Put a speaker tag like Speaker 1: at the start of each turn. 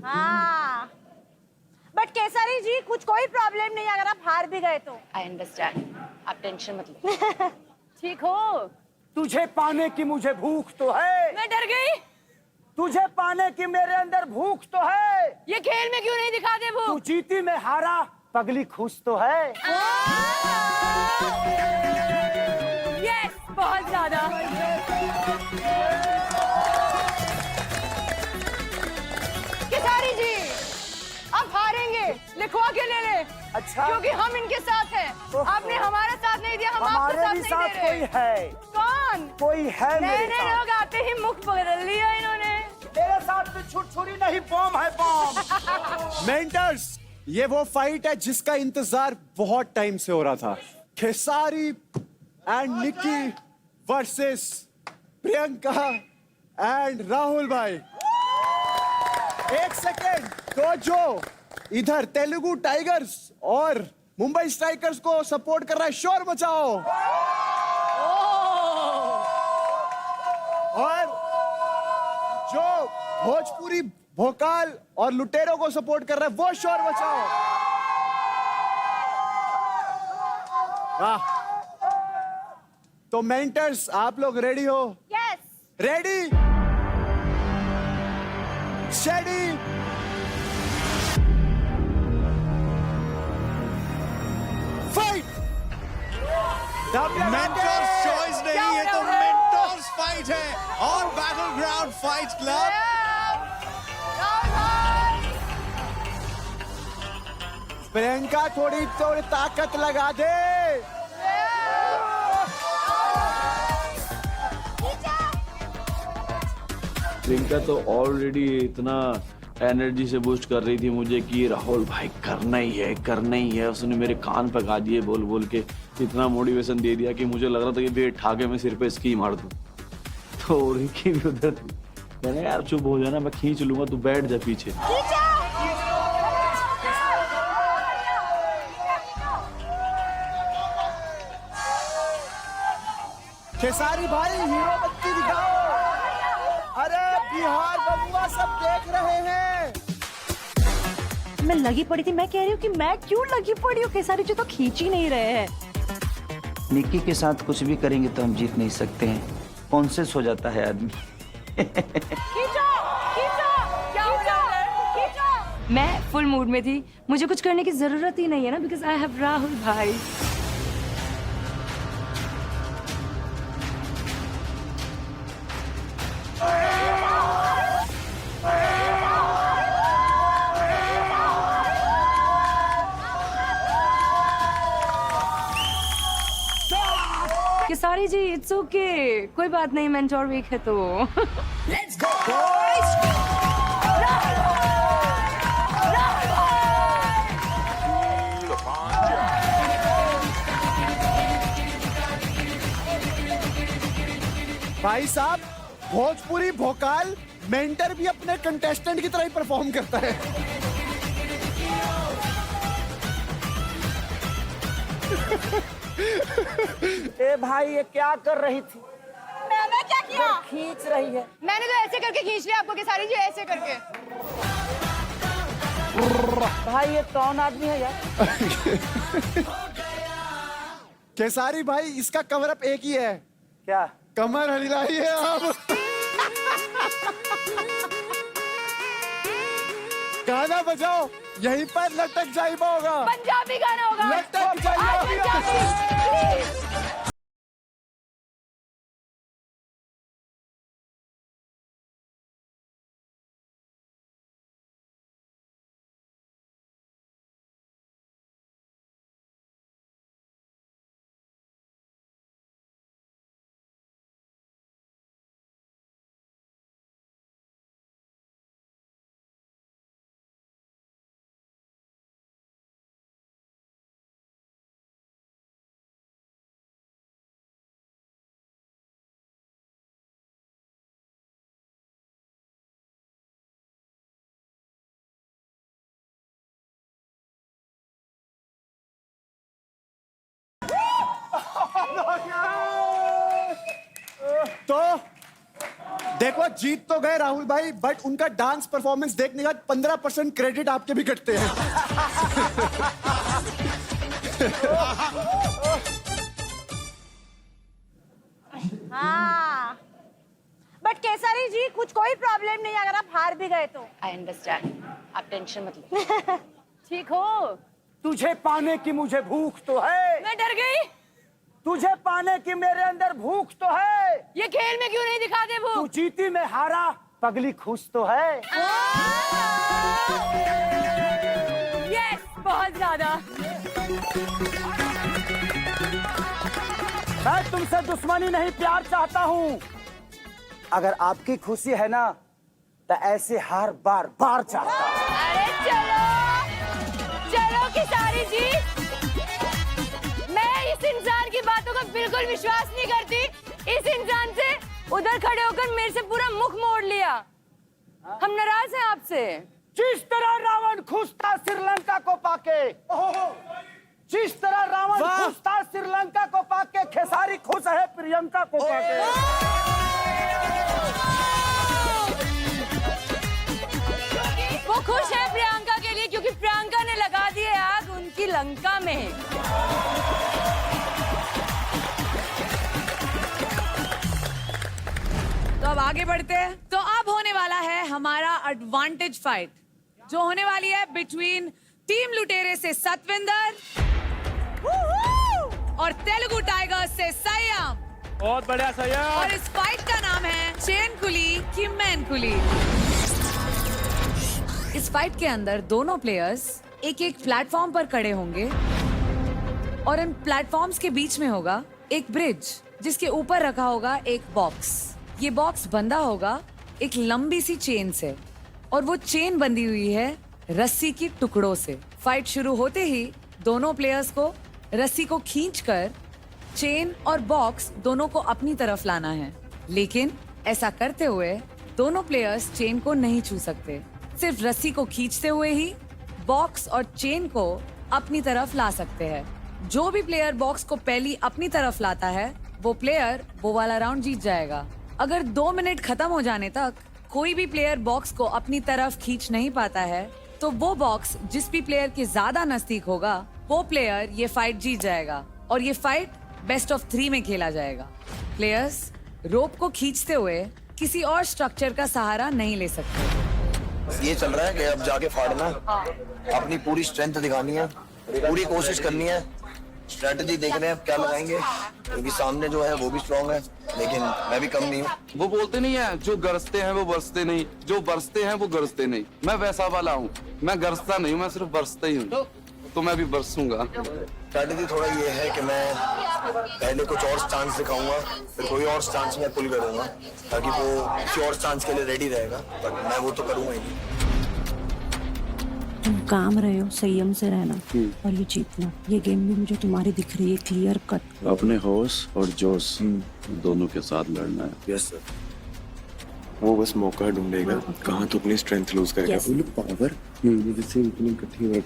Speaker 1: हाँ, बट केसरी जी कुछ कोई प्रॉब्लम नहीं अगर आप हार भी गए तो।
Speaker 2: आई अंडरस्टैंड, आप टेंशन मत लो। ठीक हो?
Speaker 3: तुझे पाने की मुझे भूख तो है।
Speaker 2: मैं डर गई।
Speaker 3: तुझे पाने की मेरे अंदर भूख तो है।
Speaker 2: ये खेल में क्यों नहीं दिखाते
Speaker 3: तू
Speaker 2: भूख?
Speaker 3: जीती में हारा, पगली खुश तो है।
Speaker 2: यस, बहुत ज्यादा। केसारी जी, आप हारेंगे, लिखवा के ले ले।
Speaker 3: अच्छा,
Speaker 2: क्योंकि हम इनके साथ हैं। आपने हमारा साथ नहीं दिया, हम आपका साथ नहीं दे रहे।
Speaker 3: कोई है।
Speaker 2: कौन?
Speaker 3: कोई है मेरे
Speaker 2: नए
Speaker 3: साथ।
Speaker 2: लोग आते ही मुख बदल लिया इन्होंने।
Speaker 3: मेरे साथ में छुरछुरी नहीं, बॉम्ब है बॉम्ब।
Speaker 4: मेंटर्स, ये वो फाइट है जिसका इंतजार बहुत टाइम से हो रहा था। Khesari and Nikki versus Priyanka and Rahul भाई। एक सेकेंड, तो जो इधर तेलुगु टाइगर्स और मुंबई स्ट्राइकर्स को सपोर्ट कर रहा है, शोर मचाओ। और जो भोजपुरी भोकाल और लुटेरों को सपोर्ट कर रहा है, वो शोर मचाओ। वाह। तो मेंटर्स, आप लोग रेडी हो?
Speaker 1: Yes.
Speaker 4: Ready, steady, fight.
Speaker 5: Mentors choice नहीं है तो मेंटर्स फाइट है और battle ground fight club.
Speaker 4: Priyanka थोड़ी थोड़ी ताकत लगा दे।
Speaker 6: प्रियंका तो ऑलरेडी इतना एनर्जी से बूस्ट कर रही थी मुझे कि राहुल भाई करना ही है, करना ही है। उसने मेरे कान पे गा दिए बोल बोल के, इतना मोटिवेशन दे दिया कि मुझे लग रहा था कि वेट उठा के मैं सिर पे इसकी मार दूं। तो रिकी भी उधर थी। मैंने यार चुप हो जाना, मैं खींच लूंगा, तू बैठ जा पीछे।
Speaker 4: खेसारी भाई, हीरो बत्ती दिखाओ। अरे बिहार बबुआ सब देख रहे हैं।
Speaker 1: मैं लगी पड़ी थी, मैं कह रही हूँ कि मैं क्यों लगी पड़ी हूँ, केसारी जी तो खींच ही नहीं रहे हैं।
Speaker 7: निक्की के साथ कुछ भी करेंगे तो हम जीत नहीं सकते हैं, कॉन्शियस हो जाता है आदमी।
Speaker 1: खींचो, खींचो, क्या हो रहा है? खींचो।
Speaker 2: मैं फुल मूड में थी, मुझे कुछ करने की जरूरत ही नहीं है ना, बिकॉज आई हैव राहुल भाई। केसारी जी, इट्स ओके, कोई बात नहीं, मेंटोर वीक है तो।
Speaker 4: लेट्स गो भाई साहब, भोजपुरी भोकाल मेंटर भी अपने कंटेस्टेंट की तरह ही परफॉर्म करता है।
Speaker 3: ए भाई, ये क्या कर रही थी?
Speaker 1: मैंने क्या किया?
Speaker 3: खींच रही है।
Speaker 2: मैंने तो ऐसे करके खींच लिया आपको केसारी जी, ऐसे करके।
Speaker 3: भाई ये कौन आदमी है यार?
Speaker 4: केसारी भाई, इसका कवर अप एक ही है।
Speaker 3: क्या?
Speaker 4: कमर हिलाई है आप। गाना बजाओ, यहीं पर लटक जाइबा होगा।
Speaker 2: पंजाबी गाना होगा।
Speaker 4: लटक जाइबा। तो देखो जीत तो गए राहुल भाई, बट उनका डांस परफॉर्मेंस देखने का 15% क्रेडिट आपके भी कटते हैं।
Speaker 1: हाँ बट केसारी जी कुछ कोई प्रॉब्लम नहीं अगर आप हार भी गए तो।
Speaker 2: आई अंडरस्टैंड, आप टेंशन मत लो। ठीक हो?
Speaker 3: तुझे पाने की मुझे भूख तो है,
Speaker 2: मैं डर गई।
Speaker 3: तुझे पाने की मेरे अंदर भूख तो है।
Speaker 2: ये खेल में क्यों नहीं दिखाते वो?
Speaker 3: तू जीती में हारा, पगली खुश तो है।
Speaker 2: यस, बहुत ज्यादा।
Speaker 3: मैं तुमसे दुश्मनी नहीं प्यार चाहता हूँ। अगर आपकी खुशी है ना तो ऐसे हार बार बार चाहता हूँ।
Speaker 2: अरे चलो चलो केसारी जी, मैं इस इंसान की बातों का बिल्कुल विश्वास नहीं करती। इस इंसान से उधर खड़े होकर मेरे से पूरा मुख मोड़ लिया। हम नाराज हैं आपसे।
Speaker 3: जिस तरह रावण खुश था श्रीलंका को पाके, जिस तरह रावण खुश था श्रीलंका को पाके, खेसारी खुश है प्रियंका को पाके।
Speaker 2: वो खुश है प्रियंका के लिए क्योंकि प्रियंका ने लगा दी है आग उनकी लंका में।
Speaker 8: तो अब आगे बढ़ते हैं। तो अब होने वाला है हमारा एडवांटेज फाइट, जो होने वाली है बिटवीन टीम लुटेरे से सतविंदर और तेलुगु टाइगर्स से सय्यम।
Speaker 6: बहुत बढ़िया सय्यम।
Speaker 8: और इस फाइट का नाम है चेन कुली की मैन कुली। इस फाइट के अंदर दोनों प्लेयर्स एक एक प्लेटफॉर्म पर खड़े होंगे और इन प्लेटफॉर्म्स के बीच में होगा एक ब्रिज जिसके ऊपर रखा होगा एक बॉक्स। ये बॉक्स बंधा होगा एक लंबी सी चेन से और वो चेन बंधी हुई है रस्सी की टुकड़ों से। फाइट शुरू होते ही दोनों प्लेयर्स को रस्सी को खींचकर चेन और बॉक्स दोनों को अपनी तरफ लाना है, लेकिन ऐसा करते हुए दोनों प्लेयर्स चेन को नहीं छू सकते। सिर्फ रस्सी को खींचते हुए ही बॉक्स और चेन को अपनी तरफ ला सकते हैं। जो भी प्लेयर बॉक्स को पहली अपनी तरफ लाता है वो प्लेयर वो वाला राउंड जीत जाएगा। अगर 2 मिनट खत्म हो जाने तक कोई भी प्लेयर बॉक्स को अपनी तरफ खींच नहीं पाता है तो वो बॉक्स जिस भी प्लेयर के ज्यादा नजदीक होगा वो प्लेयर ये फाइट जीत जाएगा और ये फाइट बेस्ट ऑफ 3 में खेला जाएगा। प्लेयर्स रोप को खींचते हुए किसी और स्ट्रक्चर का सहारा नहीं ले सकते।
Speaker 9: ये चल रहा है कि अब जाके फाड़ना, अपनी पूरी स्ट्रेंथ दिखानी है, पूरी कोशिश करनी है। स्ट्रेटजी देख रहे हैं क्या लगाएंगे, क्योंकि सामने जो है वो भी स्ट्रांग है, लेकिन मैं भी कम नहीं हूँ।
Speaker 10: वो बोलते नहीं है जो गरजते हैं वो बरसते नहीं, जो बरसते हैं वो गरजते नहीं। मैं वैसा वाला हूँ, मैं गरजता नहीं हूँ, मैं सिर्फ बरसता ही हूँ, तो मैं भी बरसूंगा।
Speaker 9: स्ट्रेटजी थोड़ा ये है कि मैं पहले कुछ और चांस दिखाऊंगा, फिर कोई और चांस मैं पुल करूंगा ताकि वो किसी और चांस के लिए रेडी रहेगा, बट मैं वो तो करूंगा ही नहीं।
Speaker 1: तुम काम रहे हो, संयम से रहना और ये जीतना। ये गेम भी मुझे तुम्हारी दिख रही है क्लियर कट।
Speaker 6: अपने होश और जोश दोनों के साथ लड़ना है।
Speaker 9: Yes sir. वो बस मौका ढूंढेगा कहाँ तो अपनी स्ट्रेंथ लूज करेगा।
Speaker 1: Yes.
Speaker 9: पावर इतनी इकट्ठी हो रखी है।